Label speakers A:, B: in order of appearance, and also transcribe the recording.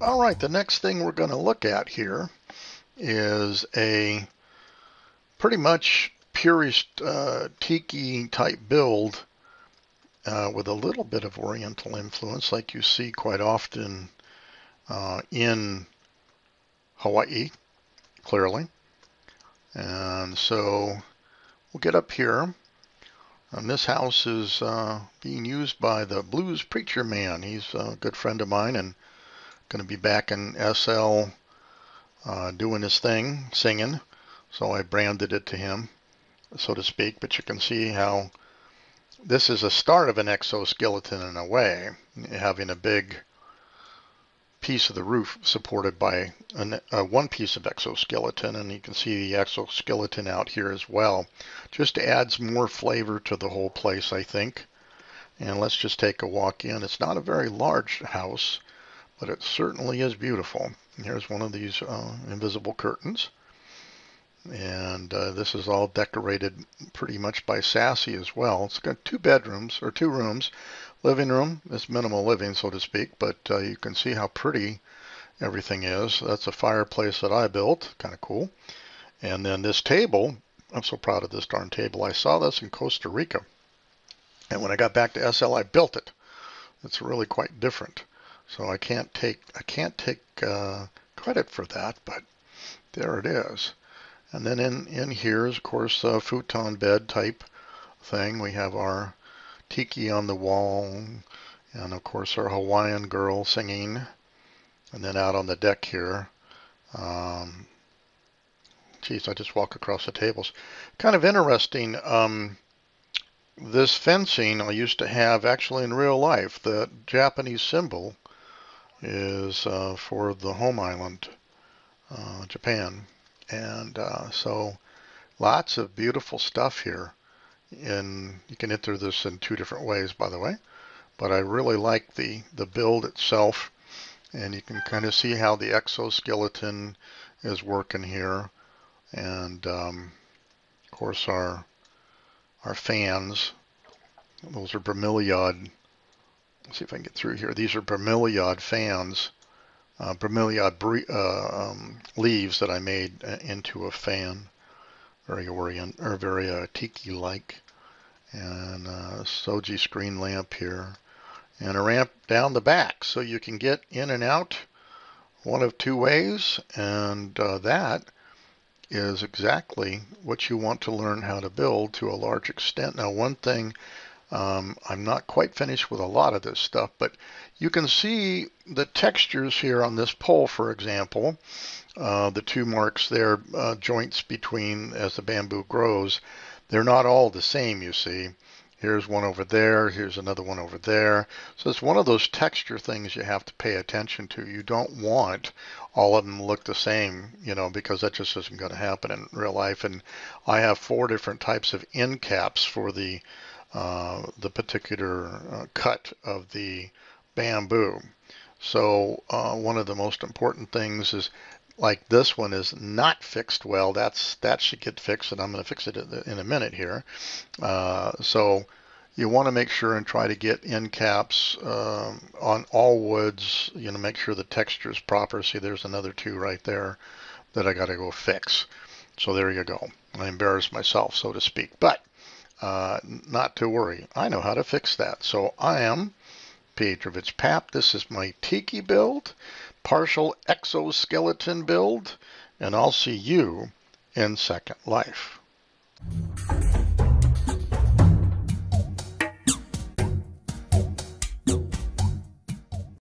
A: All right, the next thing we're going to look at here is a pretty much purist Tiki type build with a little bit of Oriental influence like you see quite often in Hawaii, clearly. And so we'll get up here. And this house is being used by the blues preacher man. He's a good friend of mine and going to be back in SL doing his thing, singing. So I branded it to him, so to speak. But you can see how this is a start of an exoskeleton in a way, having a big piece of the roof supported by one piece of exoskeleton, and you can see the exoskeleton out here as well. Just adds more flavor to the whole place, I think. And let's just take a walk in. It's not a very large house, but it certainly is beautiful. And here's one of these invisible curtains. And this is all decorated pretty much by Sassy as well. It's got two bedrooms, or two rooms. Living room is minimal living, so to speak, but you can see how pretty everything is. That's a fireplace that I built, kind of cool. And then this table, I'm so proud of this darn table. I saw this in Costa Rica, and when I got back to SL, I built it. It's really quite different, so I can't take credit for that, but there it is. And then in here is, of course, a futon bed type thing. We have our Tiki on the wall, and of course our Hawaiian girl singing. And then out on the deck here, geez, I just walk across the tables. Kind of interesting. This fencing I used to have actually in real life. The Japanese symbol is for the home island, Japan. And so lots of beautiful stuff here. And you can enter this in two different ways, by the way. But I really like the build itself. And you can kind of see how the exoskeleton is working here. And of course our fans. Those are bromeliad. Let's see if I can get through here. These are bromeliad fans. Bromeliad leaves that I made into a fan, very Tiki-like, and Soji screen lamp here, and a ramp down the back, so you can get in and out one of two ways, and that is exactly what you want to learn how to build to a large extent. Now, one thing. I'm not quite finished with a lot of this stuff, but you can see the textures here on this pole, for example. The two marks there, joints between as the bamboo grows. They're not all the same, you see. Here's one over there. Here's another one over there. So it's one of those texture things you have to pay attention to. You don't want all of them to look the same, you know, because that just isn't going to happen in real life. And I have 4 different types of end caps for the particular cut of the bamboo. So one of the most important things is, like this one is not fixed well. That should get fixed, and I'm going to fix it in a minute here. So you want to make sure and try to get end caps on all woods. You know, make sure the texture is proper. See, there's another 2 right there that I got to go fix. So there you go. I embarrassed myself, so to speak, but not to worry. I know how to fix that. So I am Petrovich Pap. This is my Tiki build, partial exoskeleton build, and I'll see you in Second Life.